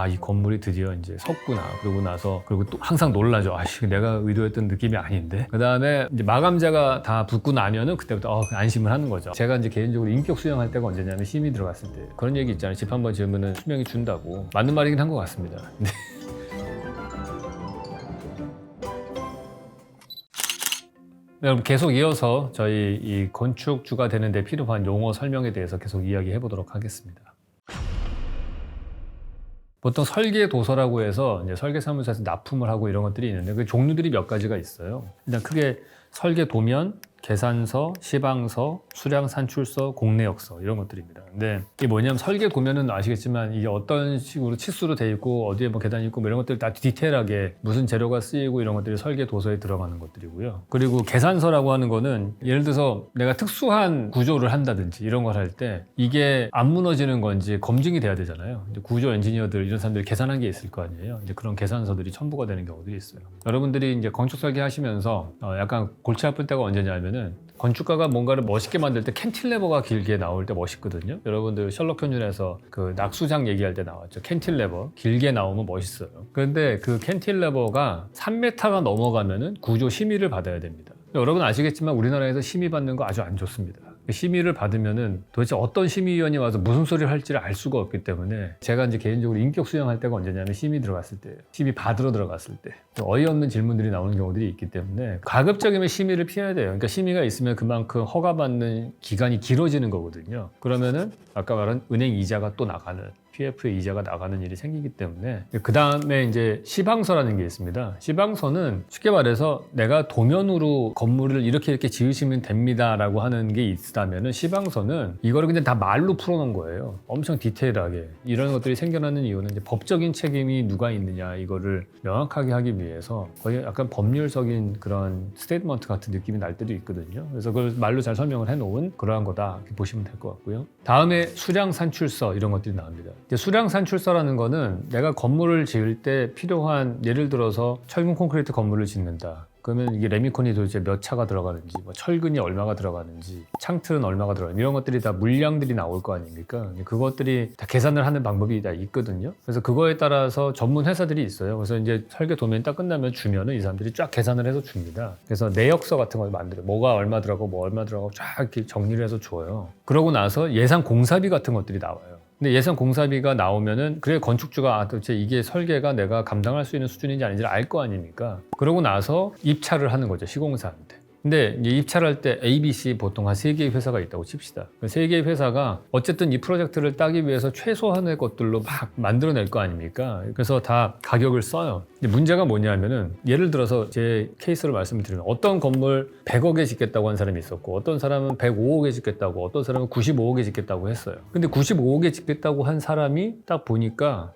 이 건물이 드디어 이제 섰구나. 그러고 나서 그리고 또 항상 놀라죠. 내가 의도했던 느낌이 아닌데. 그 다음에 이제 마감재가 다 붙고 나면은 그때부터 안심을 하는 거죠. 제가 이제 개인적으로 인격 수양할 때가 언제냐면 심의 들어갔을 때 그런 얘기 있잖아요. 집 한번 지으면은 수명이 준다고. 맞는 말이긴 한 것 같습니다. 네, 여러분 계속 이어서 저희 이 건축주가 되는데 필요한 용어 설명에 대해서 계속 이야기해 보도록 하겠습니다. 보통 설계 도서라고 해서 이제 설계사무소에서 납품을 하고 이런 것들이 있는데 그 종류들이 몇 가지가 있어요. 일단 크게 설계 도면, 계산서, 시방서, 수량 산출서, 공내역서 이런 것들입니다. 근데 이게 뭐냐면 설계 도면은 아시겠지만 이게 어떤 식으로 치수로 돼 있고 어디에 뭐 계단이 있고 뭐 이런 것들 다 디테일하게 무슨 재료가 쓰이고 이런 것들이 설계 도서에 들어가는 것들이고요. 그리고 계산서라고 하는 거는 예를 들어서 내가 특수한 구조를 한다든지 이런 걸 할 때 이게 안 무너지는 건지 검증이 돼야 되잖아요. 이제 구조 엔지니어들 이런 사람들이 계산한 게 있을 거 아니에요. 이제 그런 계산서들이 첨부가 되는 경우들이 있어요. 여러분들이 이제 건축 설계 하시면서 약간 골치 아플 때가 언제냐면은 건축가가 뭔가를 멋있게 만들 때 캔틸레버가 길게 나올 때 멋있거든요. 여러분들 셜록 홈즈에서 그 낙수장 얘기할 때 나왔죠. 캔틸레버 길게 나오면 멋있어요. 그런데 그 캔틸레버가 3m가 넘어가면은 구조 심의를 받아야 됩니다. 여러분 아시겠지만 우리나라에서 심의 받는 거 아주 안 좋습니다. 심의를 받으면은 도대체 어떤 심의위원이 와서 무슨 소리를 할지를 알 수가 없기 때문에 제가 이제 개인적으로 인격 수양할 때가 언제냐면 심의 들어갔을 때예요. 심의 받으러 들어갔을 때 어이없는 질문들이 나오는 경우들이 있기 때문에 가급적이면 심의를 피해야 돼요. 그러니까 심의가 있으면 그만큼 허가받는 기간이 길어지는 거거든요. 그러면은 아까 말한 은행 이자가 또 나가는 PF의 이자가 나가는 일이 생기기 때문에 그 다음에 이제 시방서라는 게 있습니다. 시방서는 쉽게 말해서 내가 도면으로 건물을 이렇게 지으시면 됩니다라고 하는 게 있다면은 시방서는 이거를 그냥 다 말로 풀어놓은 거예요. 엄청 디테일하게 이런 것들이 생겨나는 이유는 이제 법적인 책임이 누가 있느냐 이거를 명확하게 하기 위해서 거의 약간 법률적인 그런 스테이트먼트 같은 느낌이 날 때도 있거든요. 그래서 그걸 말로 잘 설명을 해놓은 그러한 거다 이렇게 보시면 될 것 같고요. 다음에 수량 산출서 이런 것들이 나옵니다. 수량 산출서라는 거는 내가 건물을 지을 때 필요한 예를 들어서 철근 콘크리트 건물을 짓는다. 그러면 이게 레미콘이 도대체 몇 차가 들어가는지, 뭐 철근이 얼마가 들어가는지, 창틀은 얼마가 들어가는지 이런 것들이 다 물량들이 나올 거 아닙니까? 그것들이 다 계산을 하는 방법이 다 있거든요. 그래서 그거에 따라서 전문 회사들이 있어요. 그래서 이제 설계 도면이 딱 끝나면 주면은 이 사람들이 쫙 계산을 해서 줍니다. 그래서 내역서 같은 걸 만들어요. 뭐가 얼마 들어가고 뭐 얼마 들어가고 쫙 이렇게 정리를 해서 줘요. 그러고 나서 예산 공사비 같은 것들이 나와요. 근데 예산 공사비가 나오면은 그래 건축주가 도대체 이게 설계가 내가 감당할 수 있는 수준인지 아닌지를 알 거 아닙니까? 그러고 나서 입찰을 하는 거죠, 시공사한테. 근데 이제 입찰을 할 때 ABC 보통 한 3개의 회사가 있다고 칩시다. 3개의 회사가 어쨌든 이 프로젝트를 따기 위해서 최소한의 것들로 막 만들어낼 거 아닙니까? 그래서 다 가격을 써요. 근데 문제가 뭐냐면은 예를 들어서 제 케이스를 말씀을 드리면 어떤 건물 100억에 짓겠다고 한 사람이 있었고 어떤 사람은 105억에 짓겠다고 어떤 사람은 95억에 짓겠다고 했어요. 근데 95억에 짓겠다고 한 사람이 딱 보니까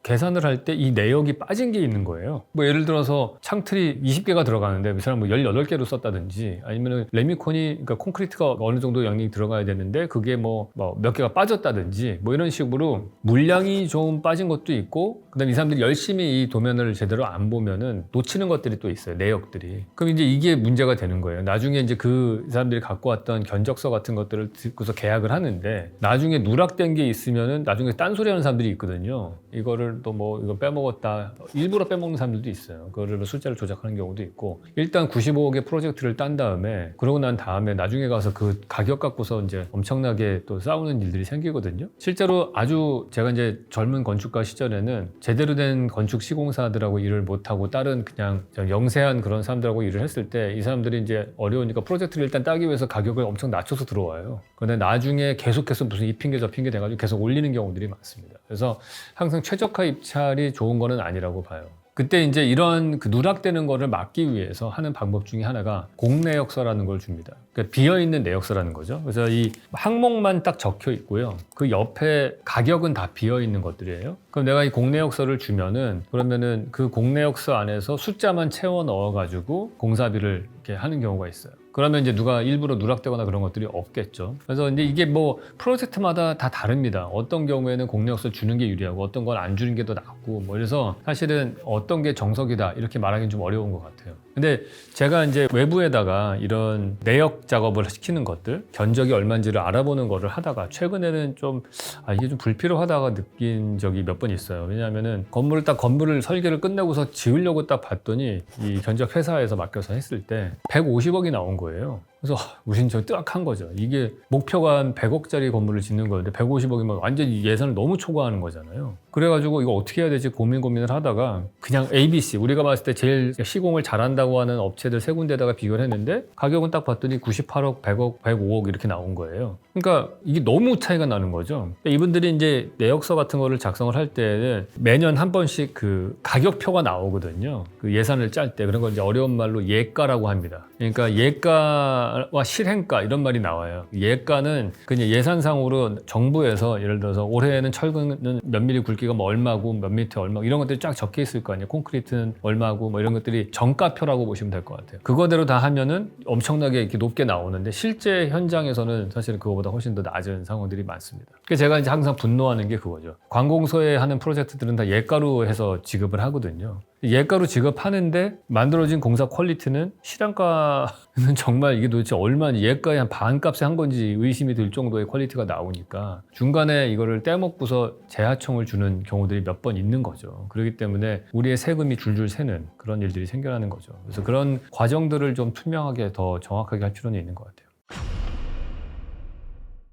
계산을 할 때 이 내역이 빠진 게 있는 거예요. 뭐 예를 들어서 창틀이 20개가 들어가는데 그 사람 뭐 18개로 썼다든지 아니면은 레미콘이 그러니까 콘크리트가 어느 정도 양이 들어가야 되는데 그게 뭐 몇 개가 빠졌다든지 뭐 이런 식으로 물량이 좀 빠진 것도 있고 그다음에 이 사람들이 열심히 이 도면을 제대로 안 보면은 놓치는 것들이 또 있어요. 내역들이. 그럼 이제 이게 문제가 되는 거예요. 나중에 이제 그 사람들이 갖고 왔던 견적서 같은 것들을 듣고서 계약을 하는데 나중에 누락된 게 있으면은 나중에 딴소리 하는 사람들이 있거든요. 이거를 또 뭐 이거 빼먹었다 일부러 빼먹는 사람들도 있어요. 그거를 숫자를 조작하는 경우도 있고 일단 95억의 프로젝트를 딴 다음에 그러고 난 다음에 나중에 가서 그 가격 갖고서 이제 엄청나게 또 싸우는 일들이 생기거든요. 실제로 아주 제가 이제 젊은 건축가 시절에는 제대로 된 건축 시공사들하고 일을 못하고 다른 그냥 영세한 그런 사람들하고 일을 했을 때 이 사람들이 이제 어려우니까 프로젝트를 일단 따기 위해서 가격을 엄청 낮춰서 들어와요. 그런데 나중에 계속해서 무슨 이 핑계 저 핑계 돼가지고 계속 올리는 경우들이 많습니다. 그래서 항상 최저가 입찰이 좋은 거는 아니라고 봐요. 그때 이제 이런 그 누락되는 거를 막기 위해서 하는 방법 중에 하나가 공내역서라는 걸 줍니다. 그러니까 비어있는 내역서라는 거죠. 그래서 이 항목만 딱 적혀 있고요. 그 옆에 가격은 다 비어있는 것들이에요. 그럼 내가 이 공내역서를 주면은 그러면은 그 공내역서 안에서 숫자만 채워 넣어가지고 공사비를 이렇게 하는 경우가 있어요. 그러면 이제 누가 일부러 누락되거나 그런 것들이 없겠죠. 그래서 이제 이게 뭐 프로젝트마다 다 다릅니다. 어떤 경우에는 공내역서 주는 게 유리하고 어떤 건 안 주는 게 더 낫고 뭐 이래서 사실은 어떤 게 정석이다 이렇게 말하기는 좀 어려운 것 같아요. 근데 제가 이제 외부에다가 이런 내역 작업을 시키는 것들, 견적이 얼마인지를 알아보는 거를 하다가 최근에는 좀 이게 좀 불필요하다고 느낀 적이 몇 번 있어요. 왜냐하면은 건물을 설계를 끝내고서 지으려고 딱 봤더니 이 견적 회사에서 맡겨서 했을 때 150억이 나온 거예요. 그래서 우린 저 뜨악한 거죠. 이게 목표가 한 100억짜리 건물을 짓는 거였는데 150억이면 완전히 예산을 너무 초과하는 거잖아요. 그래가지고 이거 어떻게 해야 되지 고민을 하다가 그냥 ABC, 우리가 봤을 때 제일 시공을 잘한다고 하는 업체들 세 군데다가 비교를 했는데 가격은 딱 봤더니 98억, 100억, 105억 이렇게 나온 거예요. 그러니까 이게 너무 차이가 나는 거죠. 이분들이 이제 내역서 같은 거를 작성을 할 때는 매년 한 번씩 그 가격표가 나오거든요. 그 예산을 짤 때 그런 걸 이제 어려운 말로 예가라고 합니다. 그러니까 예가와 실행가 이런 말이 나와요. 예가는 그냥 예산상으로 정부에서 예를 들어서 올해에는 철근은 몇 미리 굵기가 뭐 얼마고 몇 미터 얼마고 이런 것들이 쫙 적혀 있을 거 아니에요. 콘크리트는 얼마고 뭐 이런 것들이 정가표라고 보시면 될 것 같아요. 그거대로 다 하면은 엄청나게 이렇게 높게 나오는데 실제 현장에서는 사실은 그거보다 훨씬 더 낮은 상황들이 많습니다. 그래서 제가 이제 항상 분노하는 게 그거죠. 관공서에 하는 프로젝트들은 다 예가로 해서 지급을 하거든요. 예가로 지급하는데 만들어진 공사 퀄리티는 실황가는 정말 이게 도대체 얼마나 예가의 한 반값에 한 건지 의심이 들 정도의 퀄리티가 나오니까 중간에 이거를 떼먹고서 재하청을 주는 경우들이 몇 번 있는 거죠. 그렇기 때문에 우리의 세금이 줄줄 새는 그런 일들이 생겨나는 거죠. 그래서 그런 과정들을 좀 투명하게 더 정확하게 할 필요는 있는 것 같아요.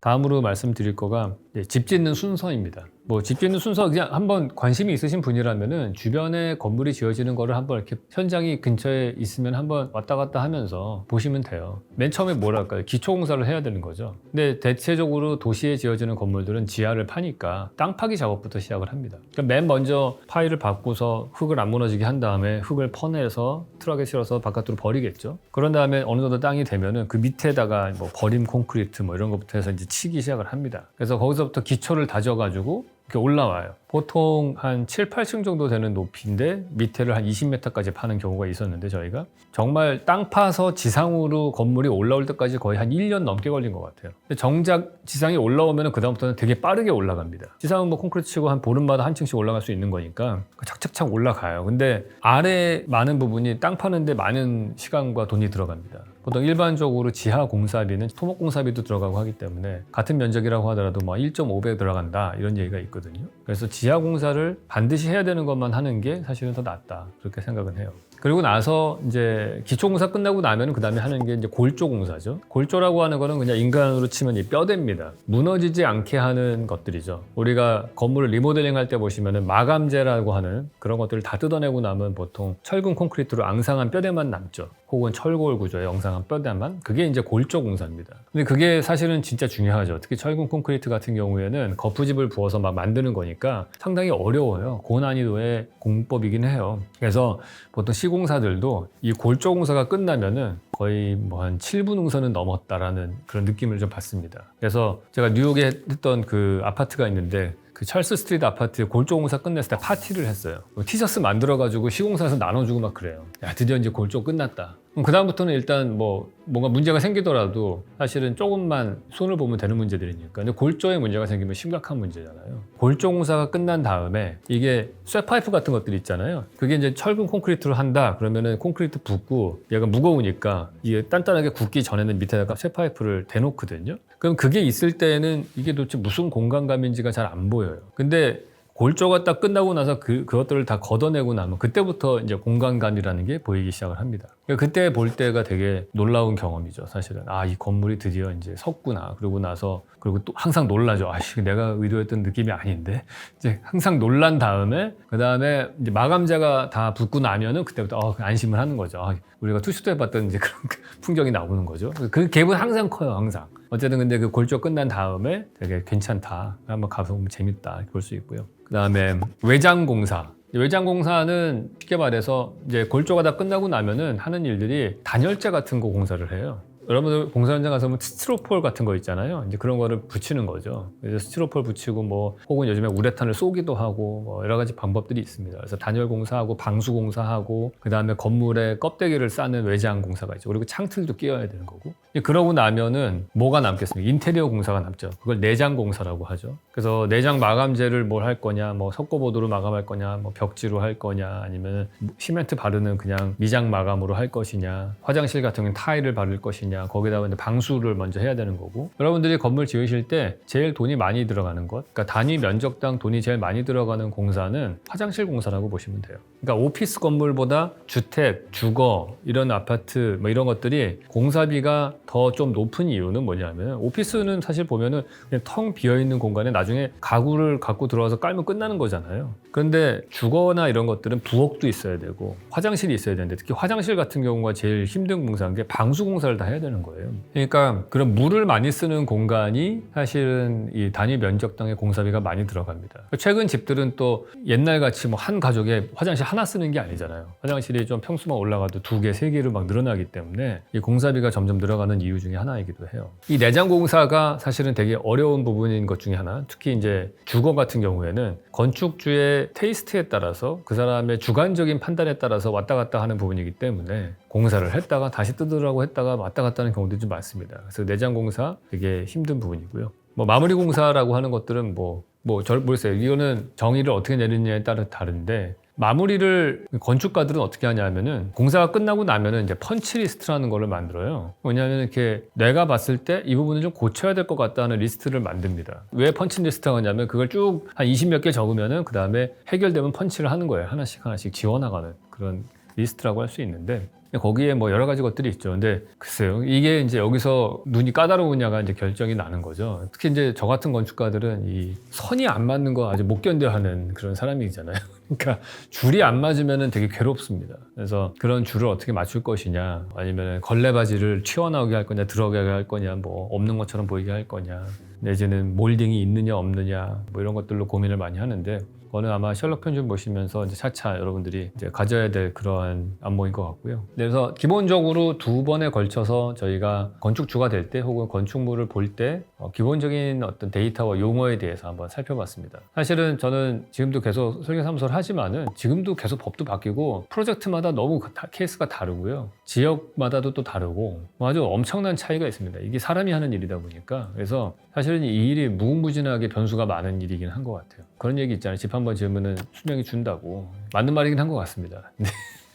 다음으로 말씀드릴 거가 집 짓는 순서입니다. 뭐 집 짓는 순서 그냥 한번 관심이 있으신 분이라면은 주변에 건물이 지어지는 거를 한번 이렇게 현장이 근처에 있으면 한번 왔다 갔다 하면서 보시면 돼요. 맨 처음에 뭐랄까요? 기초 공사를 해야 되는 거죠. 근데 대체적으로 도시에 지어지는 건물들은 지하를 파니까 땅 파기 작업부터 시작을 합니다. 그러니까 맨 먼저 파일을 받고서 흙을 안 무너지게 한 다음에 흙을 퍼내서 트럭에 실어서 바깥으로 버리겠죠. 그런 다음에 어느 정도 땅이 되면은 그 밑에다가 뭐 버림 콘크리트 뭐 이런 것부터 해서 이제 치기 시작을 합니다. 그래서 거기서부터 기초를 다져가지고 이렇게 올라와요. 보통 한 7, 8층 정도 되는 높이인데 밑에를 한 20m까지 파는 경우가 있었는데 저희가 정말 땅 파서 지상으로 건물이 올라올 때까지 거의 한 1년 넘게 걸린 것 같아요. 근데 정작 지상에 올라오면 그 다음부터는 되게 빠르게 올라갑니다. 지상은 뭐 콘크리트 치고 한 보름마다 한 층씩 올라갈 수 있는 거니까 착착착 올라가요. 근데 아래 많은 부분이 땅 파는데 많은 시간과 돈이 들어갑니다. 보통 일반적으로 지하 공사비는 토목 공사비도 들어가고 하기 때문에 같은 면적이라고 하더라도 뭐 1.5배 들어간다 이런 얘기가 있거든요. 그래서 지하 공사를 반드시 해야 되는 것만 하는 게 사실은 더 낫다 그렇게 생각은 해요. 그리고 나서 이제 기초 공사 끝나고 나면 그 다음에 하는 게 이제 골조 공사죠. 골조라고 하는 거는 그냥 인간으로 치면 이 뼈대입니다. 무너지지 않게 하는 것들이죠. 우리가 건물을 리모델링 할 때 보시면은 마감재라고 하는 그런 것들을 다 뜯어내고 나면 보통 철근 콘크리트로 앙상한 뼈대만 남죠. 혹은 철골 구조의 엉상한 뼈대만. 그게 이제 골조 공사입니다. 근데 그게 사실은 진짜 중요하죠. 특히 철근 콘크리트 같은 경우에는 거푸집을 부어서 막 만드는 거니까 상당히 어려워요. 고난이도의 공법이긴 해요. 그래서 보통 시공사들도 이 골조 공사가 끝나면은 거의 뭐 한 7분 응선은 넘었다라는 그런 느낌을 좀 받습니다. 그래서 제가 뉴욕에 했던 그 아파트가 있는데 그 찰스 스트리트 아파트 골조 공사 끝냈을 때 파티를 했어요. 티셔츠 만들어가지고 시공사에서 나눠주고 막 그래요. 야, 드디어 이제 골조 끝났다. 그 다음부터는 일단 뭐 뭔가 문제가 생기더라도 사실은 조금만 손을 보면 되는 문제들이니까. 근데 골조에 문제가 생기면 심각한 문제잖아요. 골조 공사가 끝난 다음에 이게 쇠파이프 같은 것들이 있잖아요. 그게 이제 철근 콘크리트로 한다 그러면은 콘크리트 붓고 얘가 무거우니까 이게 단단하게 굳기 전에는 밑에다가 쇠파이프를 대놓거든요. 그럼 그게 있을 때는 이게 도대체 무슨 공간감인지가 잘 안 보여요. 근데 골조가 딱 끝나고 나서 그것들을 다 걷어내고 나면 그때부터 이제 공간감이라는 게 보이기 시작을 합니다. 그러니까 그때 볼 때가 되게 놀라운 경험이죠, 사실은. 아, 이 건물이 드디어 이제 섰구나. 그러고 나서, 그리고 또 항상 놀라죠. 아씨, 내가 의도했던 느낌이 아닌데. 이제 항상 놀란 다음에, 그 다음에 이제 마감재가 다 붙고 나면은 그때부터 안심을 하는 거죠. 아, 우리가 투슈도 해봤던 이제 그런 풍경이 나오는 거죠. 그 갭은 항상 커요, 항상. 어쨌든 근데 그 골조 끝난 다음에 되게 괜찮다. 한번 가서 보면 재밌다. 이렇게 볼 수 있고요. 그 다음에 외장공사. 외장공사는 쉽게 말해서 이제 골조가 다 끝나고 나면은 하는 일들이 단열재 같은 거 공사를 해요. 여러분들 공사 현장 가서 보면 스티로폴 같은 거 있잖아요. 이제 그런 거를 붙이는 거죠. 그래서 스티로폴 붙이고 뭐 혹은 요즘에 우레탄을 쏘기도 하고 뭐 여러 가지 방법들이 있습니다. 그래서 단열 공사하고 방수 공사하고 그다음에 건물에 껍데기를 싸는 외장 공사가 있죠. 그리고 창틀도 끼워야 되는 거고. 그러고 나면은 뭐가 남겠습니까? 인테리어 공사가 남죠. 그걸 내장 공사라고 하죠. 그래서 내장 마감재를 뭘 할 거냐, 뭐 석고보드로 마감할 거냐, 뭐 벽지로 할 거냐, 아니면 시멘트 바르는 그냥 미장 마감으로 할 것이냐, 화장실 같은 경우는 타일을 바를 것이냐, 거기다가 방수를 먼저 해야 되는 거고. 여러분들이 건물 지으실 때 제일 돈이 많이 들어가는 것, 그러니까 단위 면적당 돈이 제일 많이 들어가는 공사는 화장실 공사라고 보시면 돼요. 그러니까 오피스 건물보다 주택, 주거, 이런 아파트 뭐 이런 것들이 공사비가 더 좀 높은 이유는 뭐냐면, 오피스는 사실 보면은 그냥 텅 비어있는 공간에 나중에 가구를 갖고 들어와서 깔면 끝나는 거잖아요. 그런데 주거나 이런 것들은 부엌도 있어야 되고 화장실이 있어야 되는데, 특히 화장실 같은 경우가 제일 힘든 공사인 게 방수 공사를 다 해야 되는 거예요. 그러니까 그런 물을 많이 쓰는 공간이 사실은 이 단위 면적당의 공사비가 많이 들어갑니다. 최근 집들은 또 옛날같이 뭐 한 가족에 화장실 하나 쓰는 게 아니잖아요. 화장실이 좀 평수만 올라가도 2개, 3개로 막 늘어나기 때문에 이 공사비가 점점 늘어가는 이유 중에 하나이기도 해요. 이 내장 공사가 사실은 되게 어려운 부분인 것 중에 하나, 특히 이제 주거 같은 경우에는 건축주의 테이스트에 따라서 그 사람의 주관적인 판단에 따라서 왔다 갔다 하는 부분이기 때문에 공사를 했다가 다시 뜯으라고 했다가 왔다 갔다 하는 경우도 좀 많습니다. 그래서 내장 공사 되게 힘든 부분이고요. 뭐 마무리 공사라고 하는 것들은 모르겠어요. 이거는 정의를 어떻게 내리느냐에 따라 다른데, 마무리를 건축가들은 어떻게 하냐면은 공사가 끝나고 나면은 이제 펀치리스트라는 거를 만들어요. 왜냐하면 이렇게 내가 봤을 때 이 부분은 좀 고쳐야 될 것 같다는 리스트를 만듭니다. 왜 펀치리스트가 하냐면 그걸 쭉 한 20몇 개 적으면은 그 다음에 해결되면 펀치를 하는 거예요. 하나씩 지워나가는 그런 리스트라고 할 수 있는데, 거기에 뭐 여러 가지 것들이 있죠. 근데 글쎄요, 이게 이제 여기서 눈이 까다로우냐가 이제 결정이 나는 거죠. 특히 이제 저 같은 건축가들은 이 선이 안 맞는 거 아주 못 견뎌하는 그런 사람이잖아요. 그러니까 줄이 안 맞으면 되게 괴롭습니다. 그래서 그런 줄을 어떻게 맞출 것이냐, 아니면 걸레바지를 튀어나오게 할 거냐, 들어가게 할 거냐, 뭐 없는 것처럼 보이게 할 거냐, 내지는 몰딩이 있느냐 없느냐, 뭐 이런 것들로 고민을 많이 하는데, 그거는 아마 셜록 홈즈 보시면서 이제 차차 여러분들이 이제 가져야 될 그러한 안목인 것 같고요. 그래서 기본적으로 2번에 걸쳐서 저희가 건축주가 될 때 혹은 건축물을 볼 때 기본적인 어떤 데이터와 용어에 대해서 한번 살펴봤습니다. 사실은 저는 지금도 계속 설계사무소를 하지만은 지금도 계속 법도 바뀌고 프로젝트마다 너무 케이스가 다르고요. 지역마다도 또 다르고 아주 엄청난 차이가 있습니다. 이게 사람이 하는 일이다 보니까. 그래서 사실은 이 일이 무궁무진하게 변수가 많은 일이긴 한 것 같아요. 그런 얘기 있잖아요. 집 한 번 지으면은 수명이 준다고. 맞는 말이긴 한 것 같습니다.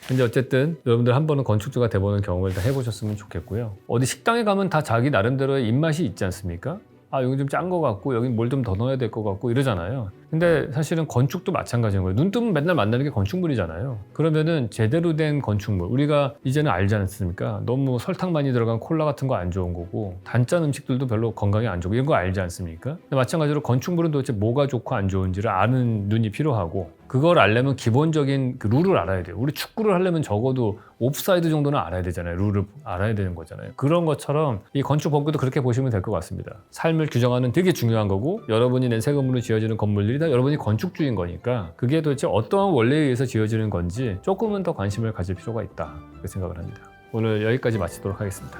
근데 어쨌든 여러분들 한 번은 건축주가 돼보는 경험을 다 해보셨으면 좋겠고요. 어디 식당에 가면 다 자기 나름대로의 입맛이 있지 않습니까? 아, 여기 좀 짠 것 같고 여기 뭘 좀 더 넣어야 될 것 같고 이러잖아요. 근데 사실은 건축도 마찬가지인 거예요. 눈 뜨면 맨날 만나는 게 건축물이잖아요. 그러면은 제대로 된 건축물, 우리가 이제는 알지 않습니까? 너무 설탕 많이 들어간 콜라 같은 거 안 좋은 거고, 단짠 음식들도 별로 건강에 안 좋고, 이런 거 알지 않습니까? 근데 마찬가지로 건축물은 도대체 뭐가 좋고 안 좋은지를 아는 눈이 필요하고, 그걸 알려면 기본적인 그 룰을 알아야 돼요. 우리 축구를 하려면 적어도 옵사이드 정도는 알아야 되잖아요. 룰을 알아야 되는 거잖아요. 그런 것처럼 이 건축 법규도 그렇게 보시면 될 것 같습니다. 삶을 규정하는 되게 중요한 거고, 여러분이 낸 세금으로 지어지는 건물들이 다 여러분이 건축주인 거니까 그게 도대체 어떠한 원리에 의해서 지어지는 건지 조금은 더 관심을 가질 필요가 있다, 그렇게 생각을 합니다. 오늘 여기까지 마치도록 하겠습니다.